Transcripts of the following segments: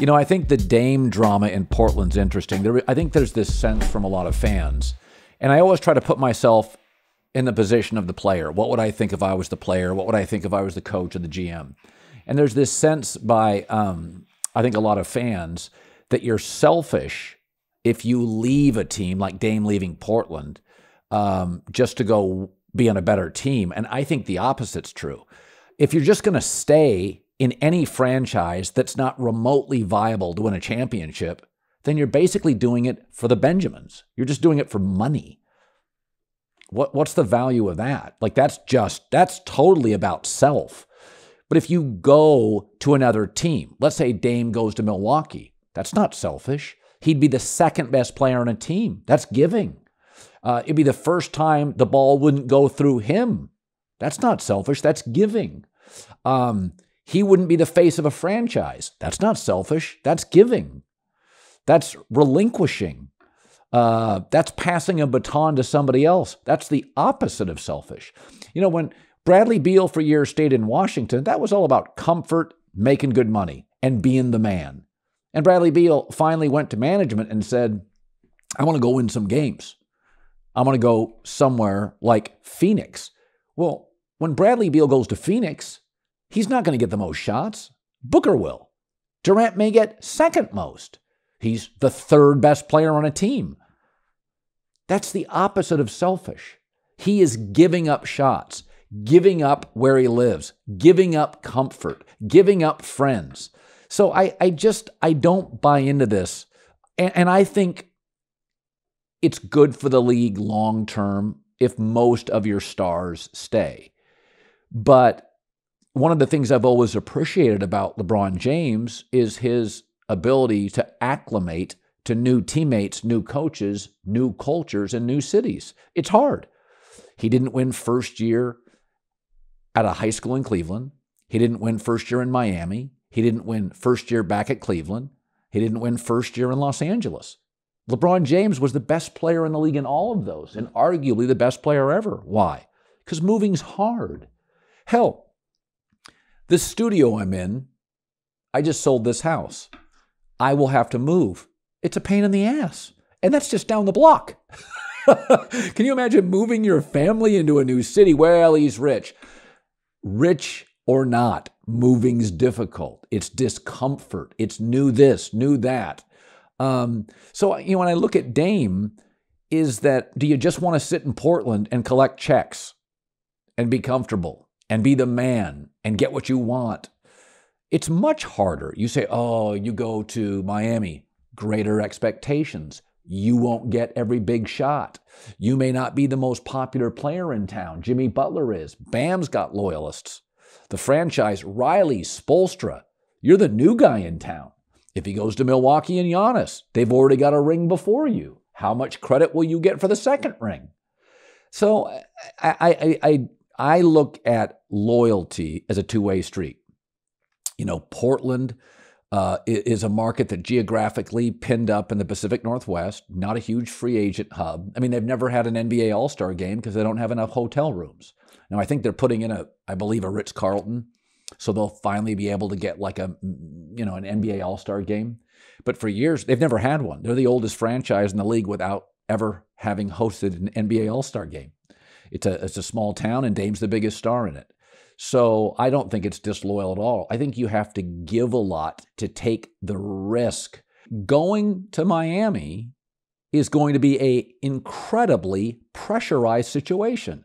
I think the Dame drama in Portland's interesting. I think there's this sense from a lot of fans, and I always try to put myself in the position of the player. What would I think if I was the player? What would I think if I was the coach or the GM? And there's this sense by, I think, a lot of fans that you're selfish if you leave a team like Dame leaving Portland just to go be on a better team. And I think the opposite's true. If you're just going to stay in any franchise that's not remotely viable to win a championship, then you're basically doing it for the Benjamins. You're just doing it for money. What's the value of that? Like, that's totally about self. But if you go to another team, let's say Dame goes to Milwaukee, that's not selfish. He'd be the second best player on a team. That's giving. It'd be the first time the ball wouldn't go through him. That's not selfish. That's giving. He wouldn't be the face of a franchise. That's not selfish. That's giving. That's relinquishing. That's passing a baton to somebody else. That's the opposite of selfish. When Bradley Beal for years stayed in Washington, that was all about comfort, making good money, and being the man. And Bradley Beal finally went to management and said, I want to go win some games. I want to go somewhere like Phoenix. Well, when Bradley Beal goes to Phoenix, he's not going to get the most shots. Booker will. Durant may get second most. He's the third best player on a team. That's the opposite of selfish. He is giving up shots, giving up where he lives, giving up comfort, giving up friends. So I don't buy into this. And I think it's good for the league long term if most of your stars stay. But one of the things I've always appreciated about LeBron James is his ability to acclimate to new teammates, new coaches, new cultures, and new cities. It's hard. He didn't win first year at a high school in Cleveland. He didn't win first year in Miami. He didn't win first year back at Cleveland. He didn't win first year in Los Angeles. LeBron James was the best player in the league in all of those, and arguably the best player ever. Why? Because moving's hard. Hell, this studio I'm in, I just sold this house. I will have to move. It's a pain in the ass. And that's just down the block. Can you imagine moving your family into a new city? Well, he's rich. Rich or not, moving's difficult. It's discomfort. It's new this, new that. So when I look at Dame, is that, do you just want to sit in Portland and collect checks and be comfortable and be the man and get what you want? It's much harder. You say, oh, you go to Miami, greater expectations. You won't get every big shot. You may not be the most popular player in town. Jimmy Butler is. Bam's got loyalists. The franchise, Riley, Spoelstra, you're the new guy in town. If he goes to Milwaukee and Giannis, they've already got a ring before you. How much credit will you get for the second ring? So I look at loyalty as a two-way street. Portland is a market that geographically pinned up in the Pacific Northwest, not a huge free agent hub. I mean, they've never had an NBA All-Star game because they don't have enough hotel rooms. Now, I think they're putting in I believe a Ritz-Carlton, so they'll finally be able to get like an NBA All-Star game. But for years, they've never had one. They're the oldest franchise in the league without ever having hosted an NBA All-Star game. It's a small town, and Dame's the biggest star in it. So I don't think it's disloyal at all. I think you have to give a lot to take the risk. Going to Miami is going to be an incredibly pressurized situation.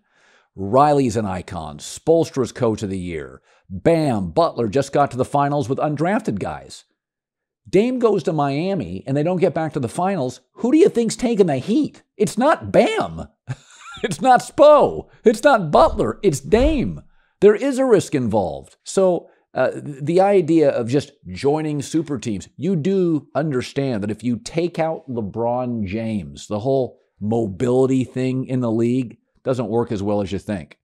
Riley's an icon. Spoelstra's coach of the year. Bam, Butler just got to the finals with undrafted guys. Dame goes to Miami and they don't get back to the finals. Who do you think's taking the heat? It's not Bam. It's not Spo. It's not Butler. It's Dame. There is a risk involved. So the idea of just joining super teams, you do understand that if you take out LeBron James, the whole mobility thing in the league doesn't work as well as you think.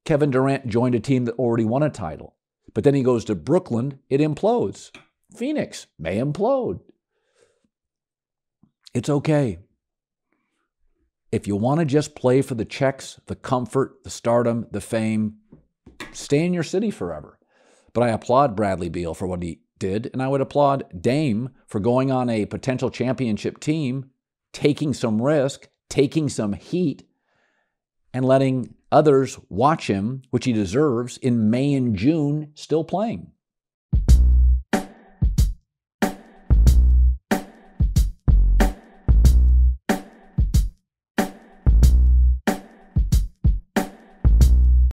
Kevin Durant joined a team that already won a title, but then he goes to Brooklyn, it implodes. Phoenix may implode. It's okay. If you want to just play for the checks, the comfort, the stardom, the fame, stay in your city forever. But I applaud Bradley Beal for what he did, and I would applaud Dame for going on a potential championship team, taking some risk, taking some heat, and letting others watch him, which he deserves, in May and June, still playing.